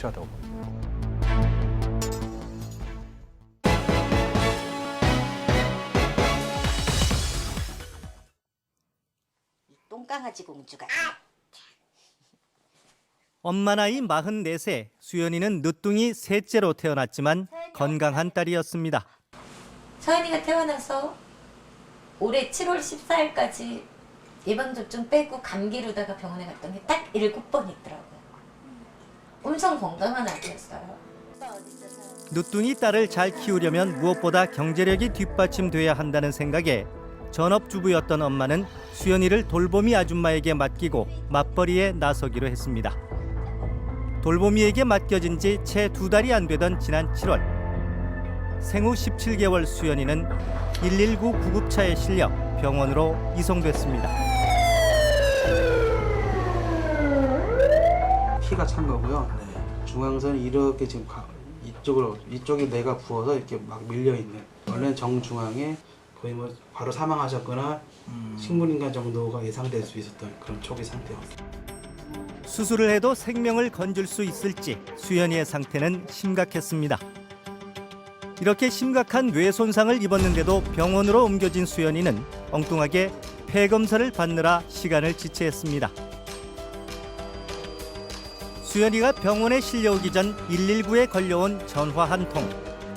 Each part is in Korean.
확실하다고 봅니다. 똥강아지 공주가. 엄마 나이 44세, 수연이는 늦둥이 셋째로 태어났지만 건강한 딸이었습니다. 서연이가 태어나서 올해 7월 14일까지 예방접종 빼고 감기로다가 병원에 갔던 게 딱 7번 있더라고요. 엄청 건강한 아기였어요. 늦둥이 딸을 잘 키우려면 무엇보다 경제력이 뒷받침돼야 한다는 생각에 전업주부였던 엄마는 수연이를 돌보미 아줌마에게 맡기고 맞벌이에 나서기로 했습니다. 돌보미에게 맡겨진 지 채 2달이 안 되던 지난 7월, 생후 17개월 수연이는 119 구급차에 실려 병원으로 이송됐습니다. 피가 찬 거고요. 중앙선이 이렇게 지금 이쪽에 뇌가 부어서 이렇게 막 밀려 있는. 원래는 정중앙에 거의 뭐 바로 사망하셨거나 식물인간 정도가 예상될 수 있었던 그런 초기 상태였습니다. 수술을 해도 생명을 건질 수 있을지 수연이의 상태는 심각했습니다. 이렇게 심각한 뇌 손상을 입었는데도 병원으로 옮겨진 수연이는 엉뚱하게 폐 검사를 받느라 시간을 지체했습니다. 수연이가 병원에 실려오기 전 119에 걸려온 전화 한 통,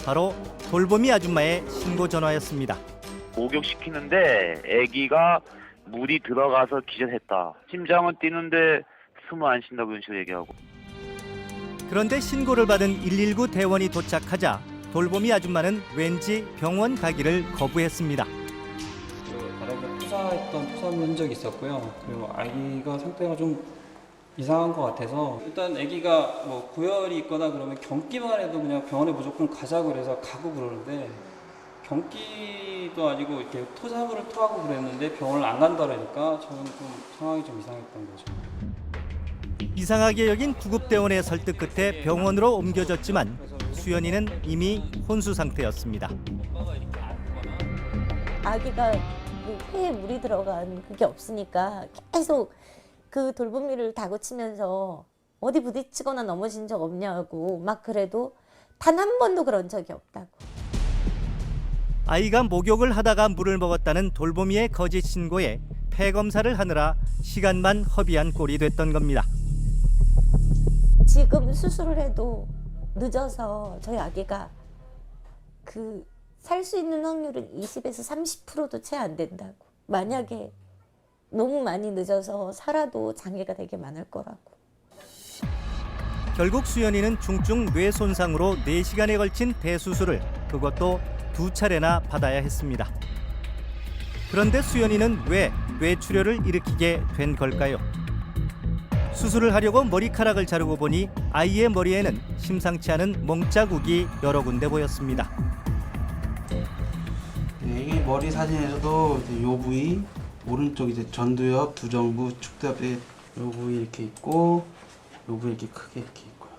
바로 돌보미 아줌마의 신고 전화였습니다. 목욕시키는데 아기가 물이 들어가서 기절했다. 심장은 뛰는데 숨을 안 쉰다고 이런 식으로 얘기하고. 그런데 신고를 받은 119 대원이 도착하자 돌보미 아줌마는 왠지 병원 가기를 거부했습니다. 바닥에 투사했던 투사물 흔적이 있었고요. 그리고 아기가 상태가 좀 이상한 것 같아서 일단 아기가 뭐 고열이 있거나 그러면 경기만 해도 그냥 병원에 무조건 가자고 그래서 가고 그러는데 경기도 아니고 이렇게 토사물을 토하고 그랬는데 병원을 안 간다 그러니까 저는 좀 상황이 좀 이상했던 거죠. 이상하게 여긴 구급대원의 설득 끝에 병원으로 옮겨졌지만 수연이는 이미 혼수 상태였습니다. 아기가 폐에 물이 들어간 그게 없으니까 계속 그 돌보미를 다그치면서 어디 부딪히거나 넘어진 적 없냐고 막 그래도 단 한 번도 그런 적이 없다고. 아이가 목욕을 하다가 물을 먹었다는 돌보미의 거짓 신고에 폐 검사를 하느라 시간만 허비한 꼴이 됐던 겁니다. 지금 수술을 해도 늦어서 저희 아기가 살 수 있는 확률은 20에서 30%도 채 안 된다고. 만약에 너무 많이 늦어서 살아도 장애가 되게 많을 거라고. 결국 수연이는 중증 뇌 손상으로 4시간에 걸친 대수술을 그것도 2차례나 받아야 했습니다. 그런데 수연이는 왜 뇌출혈을 일으키게 된 걸까요? 수술을 하려고 머리카락을 자르고 보니 아이의 머리에는 심상치 않은 몽자국이 여러 군데 보였습니다. 이게 머리 사진에서도 이제 요 부위 오른쪽 이제 전두엽, 두정부, 축두엽에 요 부위 이렇게 있고 요 부위 이렇게 크게 이렇게 있고요.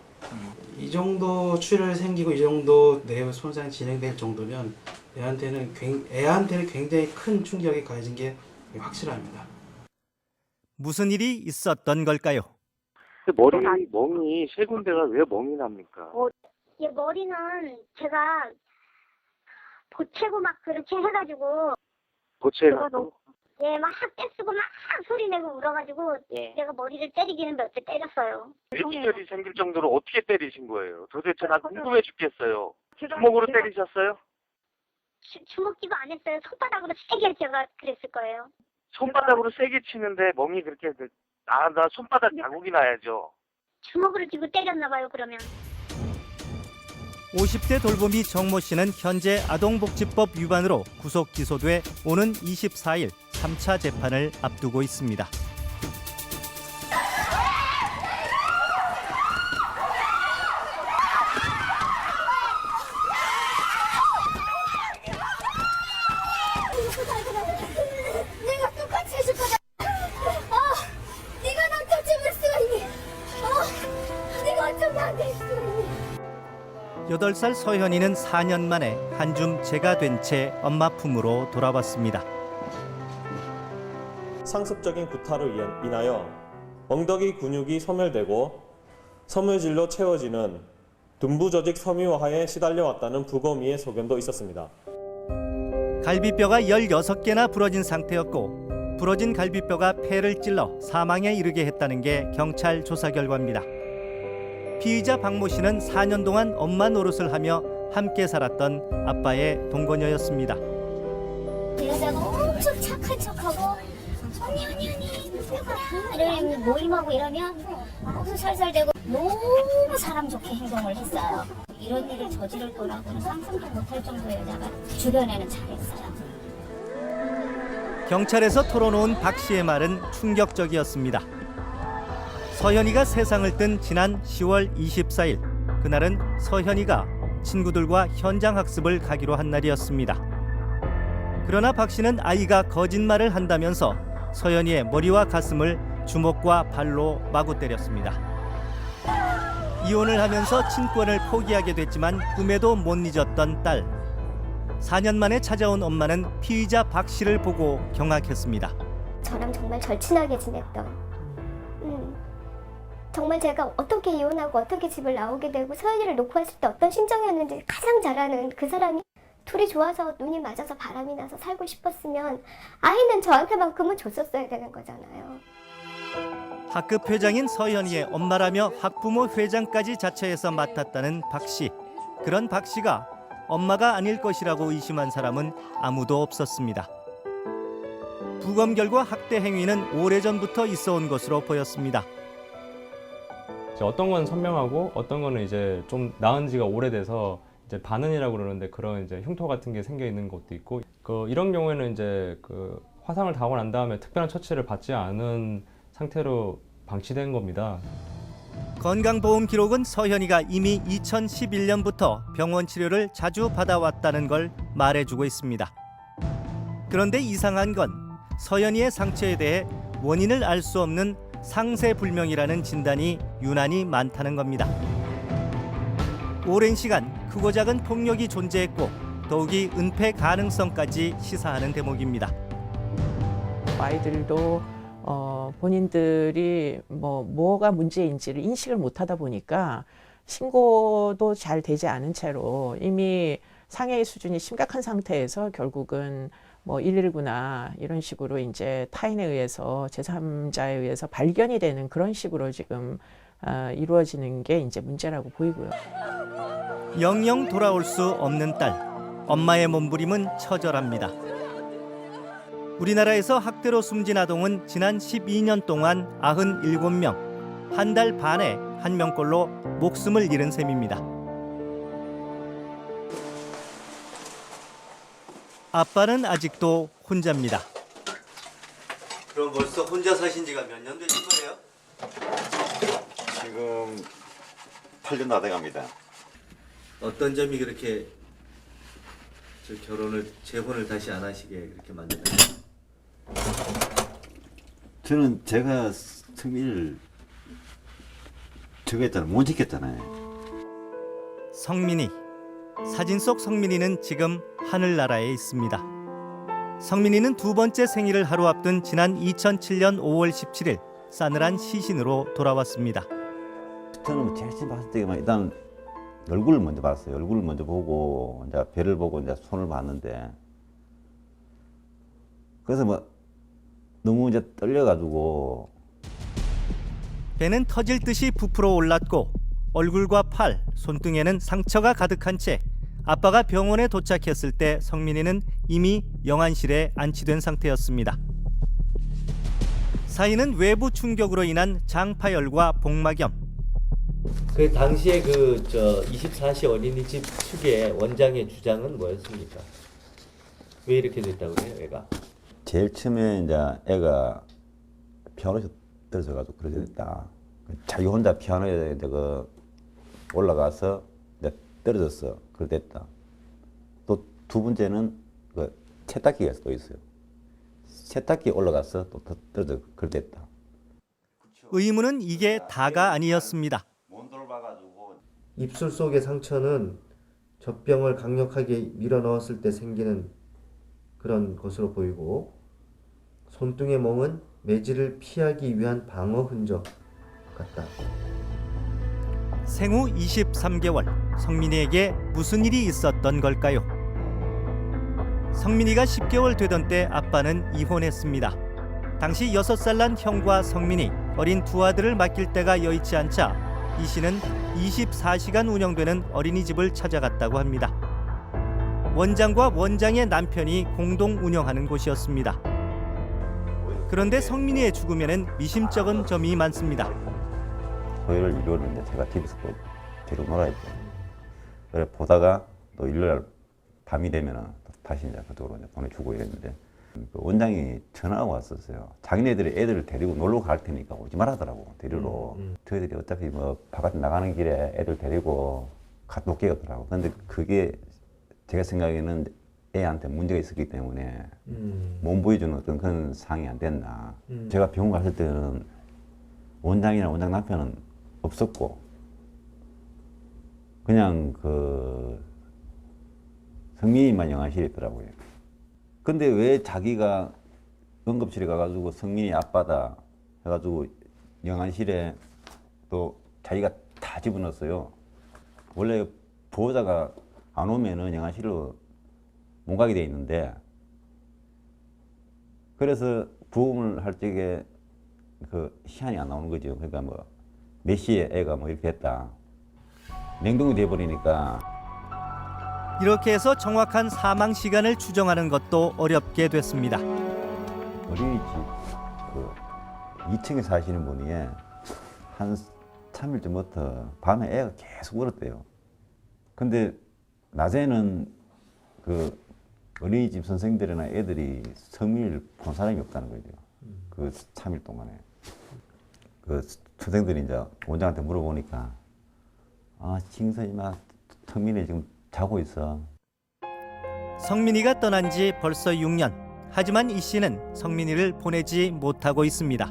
이 정도 출혈이 생기고 이 정도 뇌 손상이 진행될 정도면 애한테는 굉장히 큰 충격이 가해진 게 확실합니다. 무슨 일이 있었던 걸까요? 머리 멍이 세 군데가 왜 멍이 납니까? 이 머리는 제가 보채고 막 그렇게 해가지고 고체가 막 떼쓰고 막 소리 내고 울어가지고 내가 머리를 때리기는 몇 대 때렸어요. 뇌출혈이 생길 정도로 어떻게 때리신 거예요? 도대체 나 궁금해 죽겠어요. 주먹으로 때리셨어요? 주먹기도 안 했어요. 손바닥으로 세게 제가 그랬을 거예요. 손바닥으로 세게 치는데 멍이 그렇게 나 손바닥 자국이 나야죠. 주먹으로 쥐고 때렸나 봐요. 그러면. 50대 돌보미 정모 씨는 현재 아동복지법 위반으로 구속 기소돼 오는 24일 3차 재판을 앞두고 있습니다. 내가 똑같이 해줄 거다. 네가 날 터치할 수가 있니? 네가 어쩜 나한테 있어? 8살 서현이는 4년 만에 한줌 재가 된 채 엄마 품으로 돌아왔습니다. 상습적인 구타로 인하여 엉덩이 근육이 소멸되고 섬유질로 채워지는 둔부 조직 섬유화에 시달려왔다는 부검의의 소견도 있었습니다. 갈비뼈가 16개나 부러진 상태였고 부러진 갈비뼈가 폐를 찔러 사망에 이르게 했다는 게 경찰 조사 결과입니다. 피의자 박모 씨는 4년 동안 엄마 노릇을 하며 함께 살았던 아빠의 동거녀였습니다. 그 여자가 엄청 착한 척하고 언니 이러면 모임하고 이러면 엄청 살살대고 너무 사람 좋게 행동을 했어요. 이런 일을 저지를 거라고는 상상도 못할 정도의 여자가 주변에는 잘했어요. 경찰에서 털어놓은 박 씨의 말은 충격적이었습니다. 서현이가 세상을 뜬 지난 10월 24일, 그날은 서현이가 친구들과 현장 학습을 가기로 한 날이었습니다. 그러나 박 씨는 아이가 거짓말을 한다면서 서현이의 머리와 가슴을 주먹과 발로 마구 때렸습니다. 이혼을 하면서 친권을 포기하게 됐지만 꿈에도 못 잊었던 딸. 4년 만에 찾아온 엄마는 피의자 박 씨를 보고 경악했습니다. 저랑 정말 절친하게 지냈던 정말 제가 어떻게 이혼하고 어떻게 집을 나오게 되고 서연이를 놓고 왔을 때 어떤 심정이었는지 가장 잘 아는 그 사람이 둘이 좋아서 눈이 맞아서 바람이 나서 살고 싶었으면 아이는 저한테만큼은 줬었어야 되는 거잖아요. 학급 회장인 서현이의 엄마라며 학부모 회장까지 자처해서 맡았다는 박 씨. 그런 박 씨가 엄마가 아닐 것이라고 의심한 사람은 아무도 없었습니다. 부검 결과 학대 행위는 오래전부터 있어온 것으로 보였습니다. 어떤 건 선명하고 어떤 거는 이제 좀 나은 지가 오래돼서 이제 반은이라고 그러는데 그런 이제 흉터 같은 게 생겨 있는 것도 있고 이런 경우에는 이제 화상을 당하고 난 다음에 특별한 처치를 받지 않은 상태로 방치된 겁니다. 건강보험 기록은 서현이가 이미 2011년부터 병원 치료를 자주 받아왔다는 걸 말해주고 있습니다. 그런데 이상한 건 서현이의 상처에 대해 원인을 알 수 없는 상세불명이라는 진단이 유난히 많다는 겁니다. 오랜 시간 크고 작은 폭력이 존재했고 더욱이 은폐 가능성까지 시사하는 대목입니다. 아이들도 본인들이 뭐가 문제인지를 인식을 못하다 보니까 신고도 잘 되지 않은 채로 이미 상해의 수준이 심각한 상태에서 결국은 119나 이런 식으로 이제 타인에 의해서 제3자에 의해서 발견이 되는 그런 식으로 지금 이루어지는 게 이제 문제라고 보이고요. 영영 돌아올 수 없는 딸. 엄마의 몸부림은 처절합니다. 우리나라에서 학대로 숨진 아동은 지난 12년 동안 97명, 한 달 반에 1명꼴로 목숨을 잃은 셈입니다. 아빠는 아직도 혼자입니다. 그럼 벌써 혼자 사신 지가 몇 년 되신 거예요? 지금 8년 다 돼갑니다. 어떤 점이 그렇게 재혼을 다시 안 하시게 그렇게 만드나요? 저는 제가 성민이를 저거 했잖아요. 못 지켰잖아요. 성민이. 사진 속 성민이는 지금 하늘나라에 있습니다. 성민이는 두 번째 생일을 하루 앞둔 지난 2007년 5월 17일 싸늘한 시신으로 돌아왔습니다. 저는 제일 처음 봤을 때만 일단 얼굴을 먼저 봤어요. 얼굴을 먼저 보고 이제 배를 보고 이제 손을 봤는데 그래서 너무 이제 떨려가지고 배는 터질 듯이 부풀어 올랐고 얼굴과 팔, 손등에는 상처가 가득한 채 아빠가 병원에 도착했을 때 성민이는 이미 영안실에 안치된 상태였습니다. 사인은 외부 충격으로 인한 장파열과 복막염. 그 당시에 24시 어린이집 측의 원장의 주장은 뭐였습니까? 왜 이렇게 됐다고 그래요, 애가? 제일 처음에 이제 애가 피아노에서 떨어져가지고 그렇게 됐다. 자기 혼자 피아노에 올라가서 이제 떨어졌어. 그렇게 됐다. 또 두 번째는 세탁기가 또 있어요. 세탁기에 올라가서 또 떨어져 그렇게 됐다. 의문은 이게 다가 아니었습니다. 입술 속의 상처는 젖병을 강력하게 밀어넣었을 때 생기는 그런 것으로 보이고 손등의 멍은 매질을 피하기 위한 방어 흔적 같다. 생후 23개월, 성민이에게 무슨 일이 있었던 걸까요? 성민이가 10개월 되던 때 아빠는 이혼했습니다. 당시 6살 난 형과 성민이, 어린 두 아들을 맡길 데가 여의치 않자 이 씨는 24시간 운영되는 어린이집을 찾아갔다고 합니다. 원장과 원장의 남편이 공동 운영하는 곳이었습니다. 그런데 성민이의 죽음에는 미심쩍은 점이 많습니다. 토요일, 일요일은 이제 제가 집에서 또 데리고 놀아야 돼. 그래 보다가 또 일요일 밤이 되면은 다시 이제 그쪽으로 이제 보내주고 이랬는데 그 원장이 전화가 왔었어요. 자기네들이 애들을 데리고 놀러 갈 테니까 오지 말하더라고 데리러. 저희들이 어차피 뭐 바깥에 나가는 길에 애들 데리고 갔다 올게 하더라고. 근데 그게 제가 생각에는 애한테 문제가 있었기 때문에 몸 보여주는 어떤 그런 상황이 안 됐나. 제가 병원 갔을 때는 원장이나 원장 남편은 없었고 그냥 그 성민이만 영안실에 있더라고요. 근데 왜 자기가 응급실에 가가지고 성민이 아빠다 해가지고 영안실에 또 자기가 다 집어넣었어요. 원래 보호자가 안 오면은 영안실로 못 가게 돼 있는데 그래서 부음을 할 적에 그 시간이 안 나오는 거죠. 그러니까 뭐 몇 시에 애가 뭐 이렇게 됐다. 냉동이 돼버리니까. 이렇게 해서 정확한 사망 시간을 추정하는 것도 어렵게 됐습니다. 어린이집 그 2층에 사시는 분이 한 3일 전부터 밤에 애가 계속 울었대요. 근데 낮에는 그 어린이집 선생들이나 애들이 성민이를 본 사람이 없다는 거죠. 그 3일 동안에. 그 선생들이 이제 원장한테 물어보니까 징선이 막 성민이 지금 자고 있어. 성민이가 떠난 지 벌써 6년. 하지만 이 씨는 성민이를 보내지 못하고 있습니다.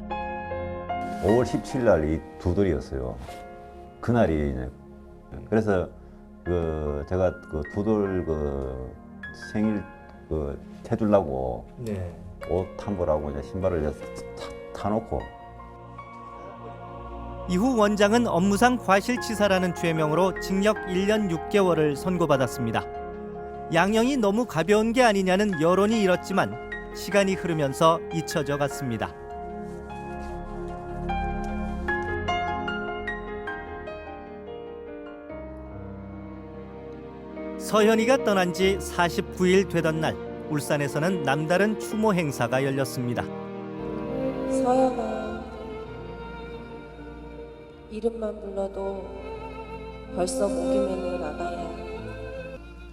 5월 17일 날이 두돌이었어요. 그날이 이제 그래서 그 제가 그 두돌 그 생일 그 해주려고 옷 한 벌하고 이제 신발을 타놓고 이후 원장은 업무상 과실치사라는 죄명으로 징역 1년 6개월을 선고받았습니다. 양형이 너무 가벼운 게 아니냐는 여론이 일었지만 시간이 흐르면서 잊혀져 갔습니다. 서현이가 떠난 지 49일 되던 날, 울산에서는 남다른 추모 행사가 열렸습니다. 서연아, 이름만 불러도 벌써 목이 메는 아가야.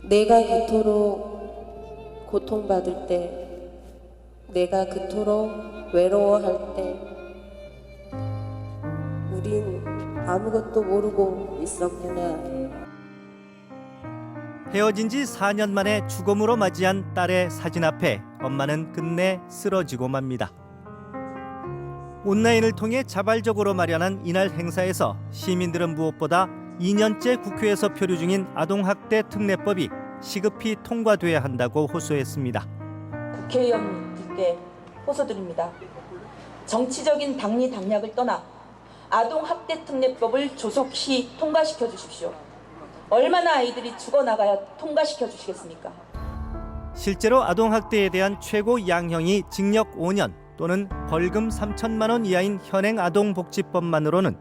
내가 그토록 고통받을 때, 내가 그토록 외로워할 때 우린 아무것도 모르고 있었구나. 헤어진 지 4년 만에 죽음으로 맞이한 딸의 사진 앞에 엄마는 끝내 쓰러지고 맙니다. 온라인을 통해 자발적으로 마련한 이날 행사에서 시민들은 무엇보다 2년째 국회에서 표류 중인 아동학대 특례법이 시급히 통과돼야 한다고 호소했습니다. 국회의원님께 호소드립니다. 정치적인 당리당략을 떠나 아동학대 특례법을 조속히 통과시켜 주십시오. 얼마나 아이들이 죽어나가야 통과시켜 주시겠습니까? 실제로 아동학대에 대한 최고 양형이 징역 5년 또는 벌금 3천만 원 이하인 현행 아동복지법만으로는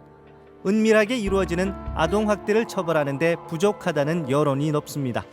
은밀하게 이루어지는 아동학대를 처벌하는 데 부족하다는 여론이 높습니다.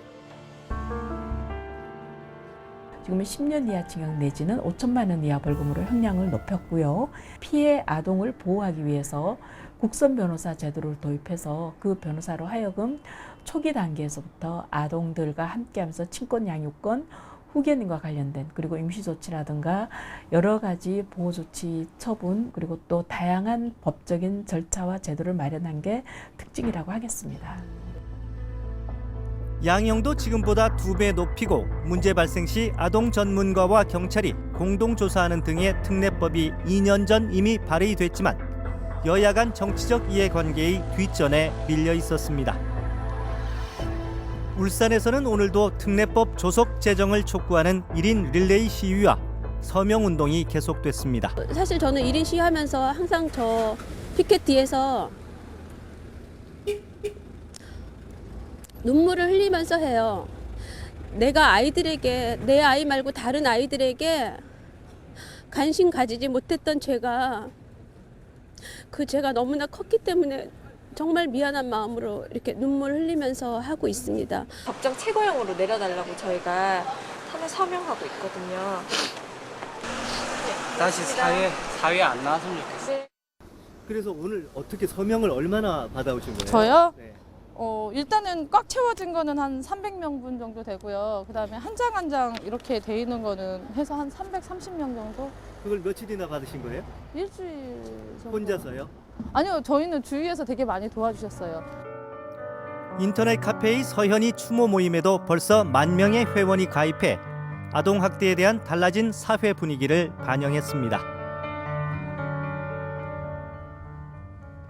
지금은 10년 이하 징역 내지는 5천만 원 이하 벌금으로 형량을 높였고요. 피해 아동을 보호하기 위해서 국선 변호사 제도를 도입해서 그 변호사로 하여금 초기 단계에서부터 아동들과 함께하면서 친권 양육권, 후견인과 관련된 그리고 임시조치라든가 여러 가지 보호조치 처분 그리고 또 다양한 법적인 절차와 제도를 마련한 게 특징이라고 하겠습니다. 양형도 지금보다 2배 높이고 문제 발생 시 아동 전문가와 경찰이 공동조사하는 등의 특례법이 2년 전 이미 발의됐지만 여야 간 정치적 이해관계의 뒷전에 밀려 있었습니다. 울산에서는 오늘도 특례법 조속 제정을 촉구하는 1인 릴레이 시위와 서명운동이 계속됐습니다. 사실 저는 1인 시위하면서 항상 저 피켓 뒤에서 눈물을 흘리면서 해요. 내가 아이들에게, 내 아이 말고 다른 아이들에게 관심 가지지 못했던 죄가, 그 죄가 너무나 컸기 때문에 정말 미안한 마음으로 이렇게 눈물 흘리면서 하고 있습니다. 법정 최고형으로 내려달라고 저희가 탄핵 서명하고 있거든요. 다시 사회에 안 나왔으면 좋겠어요. 그래서 오늘 어떻게 서명을 얼마나 받아오신 거예요? 저요? 네. 일단은 꽉 채워진 거는 한 300명분 정도 되고요. 그다음에 한 장 한 장 이렇게 돼 있는 거는 해서 한 330명 정도? 그걸 며칠이나 받으신 거예요? 일주일 정도. 혼자서요? 아니요, 저희는 주위에서 되게 많이 도와주셨어요. 인터넷 카페의 서현이 추모 모임에도 벌써 10,000명의 회원이 가입해 아동학대에 대한 달라진 사회 분위기를 반영했습니다.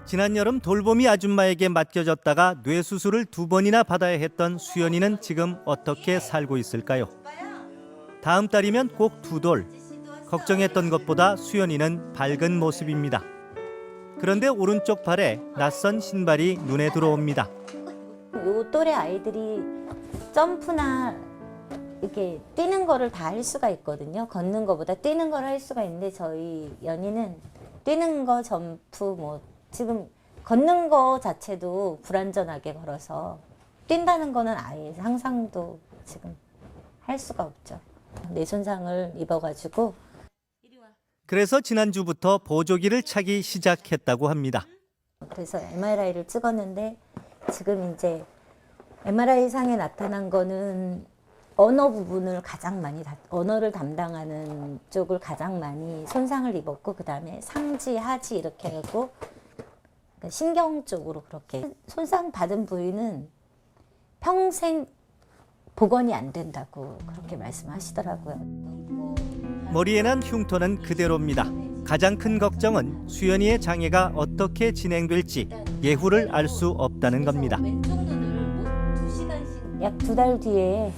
지난 여름 돌보미 아줌마에게 맡겨졌다가 뇌수술을 2번이나 받아야 했던 수연이는 지금 어떻게 살고 있을까요? 다음 달이면 꼭 2돌. 걱정했던 것보다 수연이는 밝은 모습입니다. 그런데 오른쪽 발에 낯선 신발이 눈에 들어옵니다. 요 또래 아이들이 점프나 이렇게 뛰는 거를 다 할 수가 있거든요. 걷는 거보다 뛰는 걸 할 수가 있는데 저희 연희는 뛰는 거, 점프, 뭐 지금 걷는 거 자체도 불안전하게 걸어서 뛴다는 거는 아예 상상도 지금 할 수가 없죠. 뇌 손상을 입어가지고. 그래서 지난주부터 보조기를 차기 시작했다고 합니다. 그래서 MRI를 찍었는데 지금 이제 MRI 상에 나타난 거는 언어 부분을 가장 많이 언어를 담당하는 쪽을 가장 많이 손상을 입었고, 그 다음에 상지, 하지 이렇게 하고 신경 쪽으로 그렇게 손상 받은 부위는 평생 복원이 안 된다고 그렇게 말씀하시더라고요. 머리에 난 흉터는 그대로입니다. 가장 큰 걱정은 수연이의 장애가 어떻게 진행될지 예후를 알 수 없다는 겁니다. 약 2달 뒤에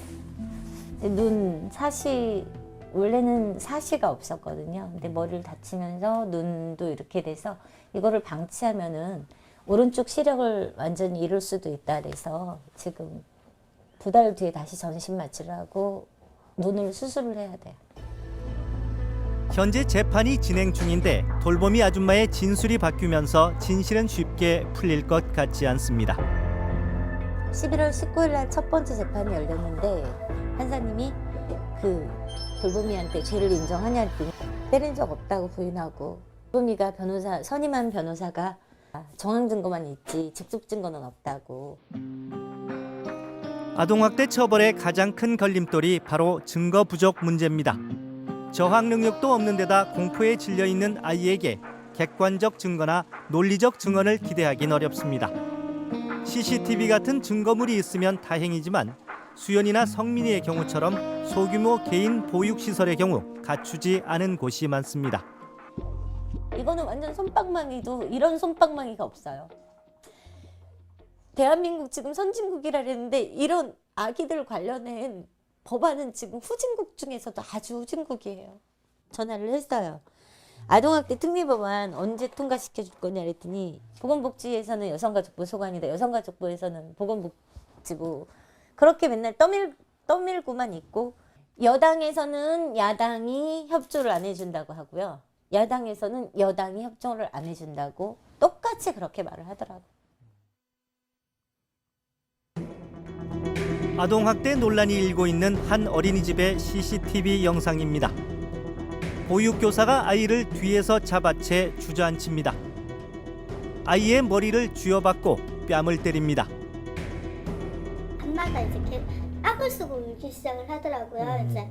눈 사시, 원래는 사시가 없었거든요. 근데 머리를 다치면서 눈도 이렇게 돼서 이거를 방치하면은 오른쪽 시력을 완전히 잃을 수도 있다 그래서 지금 2달 뒤에 다시 전신 마취를 하고 눈을 수술을 해야 돼요. 현재 재판이 진행 중인데 돌보미 아줌마의 진술이 바뀌면서 진실은 쉽게 풀릴 것 같지 않습니다. 11월 19일 날 첫 번째 재판이 열렸는데 판사님이 그 돌보미한테 죄를 인정하냐 했더니 때린 적 없다고 부인하고, 돌보미가 변호사, 선임한 변호사가 정황 증거만 있지 직접 증거는 없다고. 아동학대 처벌의 가장 큰 걸림돌이 바로 증거 부족 문제입니다. 저항 능력도 없는 데다 공포에 질려 있는 아이에게 객관적 증거나 논리적 증언을 기대하긴 어렵습니다. CCTV 같은 증거물이 있으면 다행이지만 수연이나 성민이의 경우처럼 소규모 개인 보육시설의 경우 갖추지 않은 곳이 많습니다. 이거는 완전 솜방망이도 이런 솜방망이가 없어요. 대한민국 지금 선진국이라 그랬는데 이런 아기들 관련된 법안은 지금 후진국 중에서도 아주 후진국이에요. 전화를 했어요. 아동학대 특례법안 언제 통과시켜 줄 거냐 그랬더니 보건복지에서는 여성가족부 소관이다. 여성가족부에서는 보건복지부. 그렇게 맨날 떠밀고만 있고, 여당에서는 야당이 협조를 안 해준다고 하고요. 야당에서는 여당이 협조를 안 해준다고 똑같이 그렇게 말을 하더라고요. 아동학대 논란이 일고 있는 한 어린이집의 CCTV 영상입니다. 보육교사가 아이를 뒤에서 잡아채 주저앉힙니다. 아이의 머리를 쥐어박고 뺨을 때립니다. 엄마가 이제 악을 쓰고 울기 시작을 하더라고요. 이제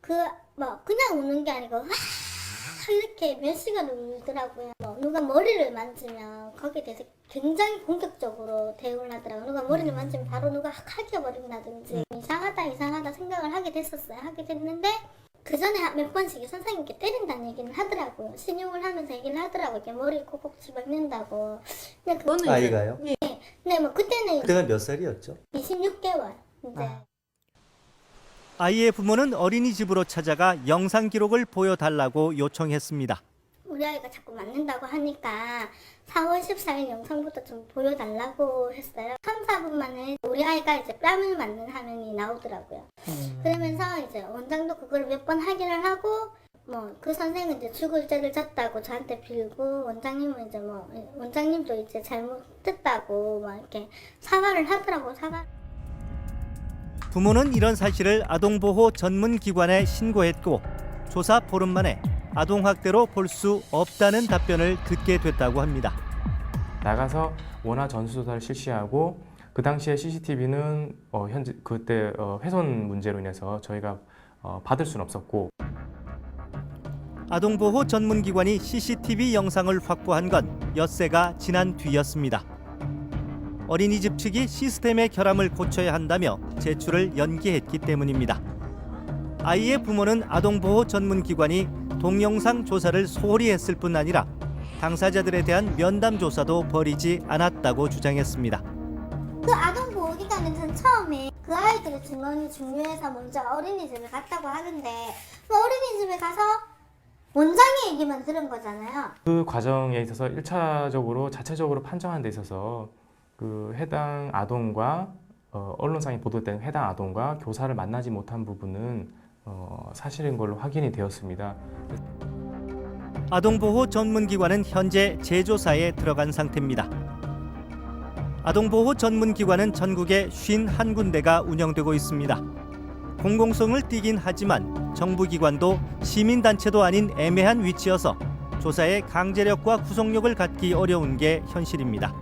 그냥 우는 게 아니고 와 이렇게 몇 시간을 울더라고요. 누가 머리를 만지면 거기에 대해서 굉장히 공격적으로 대응을 하더라고요. 누가 머리를 만지면 바로 누가 칼겨버린다든지 이상하다 생각을 하게 됐었어요. 하게 됐는데 그 전에 몇 번씩 선생님께 때린다는 얘기는 하더라고요. 신용을 하면서 얘기를 하더라고요. 이렇게 머리를 콕콕 집어넣는다고. 근데 아이가요? 네. 네, 뭐 그때는 그때가 몇 살이었죠? 26개월. 이제. 아이의 부모는 어린이집으로 찾아가 영상 기록을 보여달라고 요청했습니다. 우리 아이가 자꾸 맞는다고 하니까 4월 14일 영상부터 좀 보여달라고 했어요. 3, 4분 만에 우리 아이가 이제 뺨을 맞는 화면이 나오더라고요. 그러면서 이제 원장도 그걸 몇 번 확인을 하고 뭐 그 선생은 이제 죽을 죄를 졌다고 저한테 빌고 원장님은 이제 뭐 원장님도 이제 잘못됐다고 막 이렇게 사과를 하더라고. 사과. 부모는 이런 사실을 아동보호 전문기관에 신고했고 조사 보름 만에 아동학대로 볼 수 없다는 답변을 듣게 됐다고 합니다. 나가서 원화 전수조사를 실시하고 그 당시에 CCTV는 현재 그때 훼손 문제로 인해서 저희가 받을 수는 없었고 아동보호 전문기관이 CCTV 영상을 확보한 건 엿새가 지난 뒤였습니다. 어린이집 측이 시스템의 결함을 고쳐야 한다며 제출을 연기했기 때문입니다. 아이의 부모는 아동보호 전문기관이 동영상 조사를 소홀히 했을 뿐 아니라 당사자들에 대한 면담 조사도 벌이지 않았다고 주장했습니다. 그 아동보호기관은 전 처음에 그 아이들의 증언이 중요해서 먼저 어린이집을 갔다고 하는데 그 어린이집에 가서 원장의 얘기만 들은 거잖아요. 그 과정에 있어서 1차적으로 자체적으로 판정하는 데 있어서 그 해당 아동과 언론상에 보도된 해당 아동과 교사를 만나지 못한 부분은 사실인 걸로 확인이 되었습니다. 아동보호 전문기관은 현재 재조사에 들어간 상태입니다. 아동보호 전문기관은 전국에 51군데가 운영되고 있습니다. 공공성을 띠긴 하지만 정부기관도 시민단체도 아닌 애매한 위치여서 조사에 강제력과 구속력을 갖기 어려운 게 현실입니다.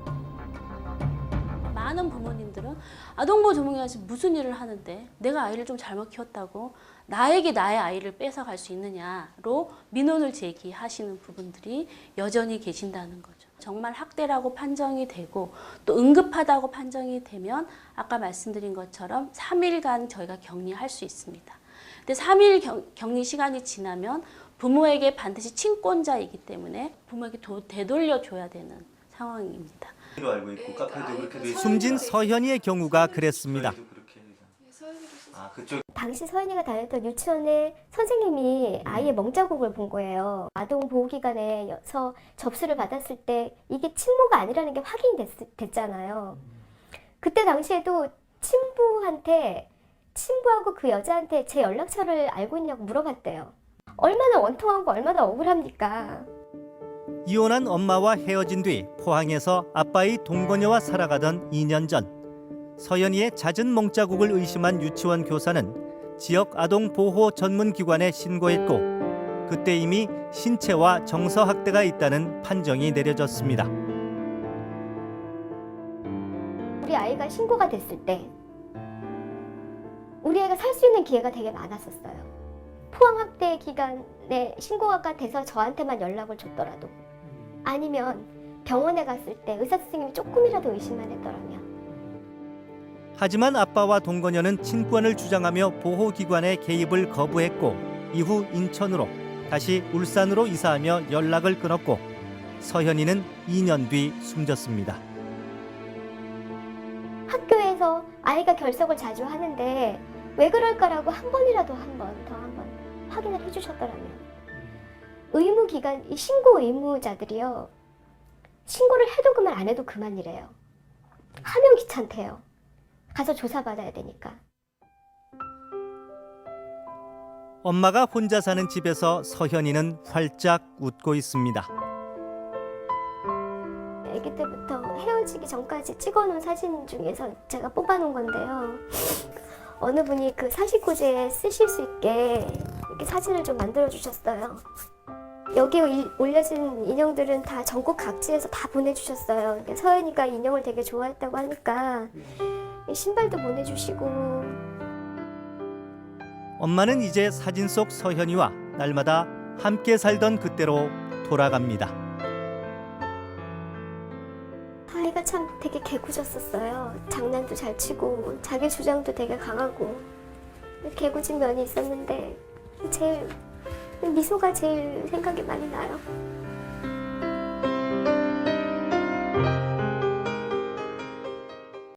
많은 부모님들은 아동보호 전문기관에서 무슨 일을 하는데 내가 아이를 좀 잘못 키웠다고 나에게 나의 아이를 뺏어갈 수 있느냐로 민원을 제기하시는 부분들이 여전히 계신다는 거죠. 정말 학대라고 판정이 되고 또 응급하다고 판정이 되면 아까 말씀드린 것처럼 3일간 저희가 격리할 수 있습니다. 근데 3일 격리 시간이 지나면 부모에게 반드시 친권자이기 때문에 부모에게 되돌려줘야 되는 상황입니다. 알고 있고 카페도 그렇게 돼 있습니다. 숨진 서현이의 경우가 그랬습니다. 당시 서연이가 다녔던 유치원에 선생님이 아이의 멍자국을 본 거예요. 아동보호기관에서 접수를 받았을 때 이게 친모가 아니라는 게 확인이 됐잖아요. 그때 당시에도 친부하고 그 여자한테 제 연락처를 알고 있냐고 물어봤대요. 얼마나 원통하고 얼마나 억울합니까? 이혼한 엄마와 헤어진 뒤 포항에서 아빠의 동거녀와 살아가던 2년 전 서연이의 잦은 멍자국을 의심한 유치원 교사는 지역 아동보호 전문기관에 신고했고 그때 이미 신체와 정서학대가 있다는 판정이 내려졌습니다. 우리 아이가 신고가 됐을 때 우리 아이가 살 수 있는 기회가 되게 많았었어요. 포항학대 기간에 신고가 돼서 저한테만 연락을 줬더라도 아니면 병원에 갔을 때 의사 선생님이 조금이라도 의심만 했더라면 하지만 아빠와 동거녀는 친권을 주장하며 보호기관의 개입을 거부했고 이후 인천으로 다시 울산으로 이사하며 연락을 끊었고 서현이는 2년 뒤 숨졌습니다. 학교에서 아이가 결석을 자주 하는데 왜 그럴까라고 한 번이라도 한 번 확인을 해주셨더라면 의무기관, 신고 의무자들이요 신고를 해도 그만 안 해도 그만이래요. 하면 귀찮대요. 가서 조사받아야 되니까. 엄마가 혼자 사는 집에서 서현이는 활짝 웃고 있습니다. 아기 때부터 헤어지기 전까지 찍어놓은 사진 중에서 제가 뽑아놓은 건데요. 어느 분이 그 사시고지에 쓰실 수 있게 이렇게 사진을 좀 만들어 주셨어요. 여기에 올려진 인형들은 다 전국 각지에서 다 보내주셨어요. 서연이가 인형을 되게 좋아했다고 하니까 신발도 보내주시고. 엄마는 이제 사진 속 서현이와 날마다 함께 살던 그때로 돌아갑니다. 아이가 참 되게 개구졌었어요. 장난도 잘 치고 자기 주장도 되게 강하고 개구진 면이 있었는데 제일 미소가 제일 생각이 많이 나요.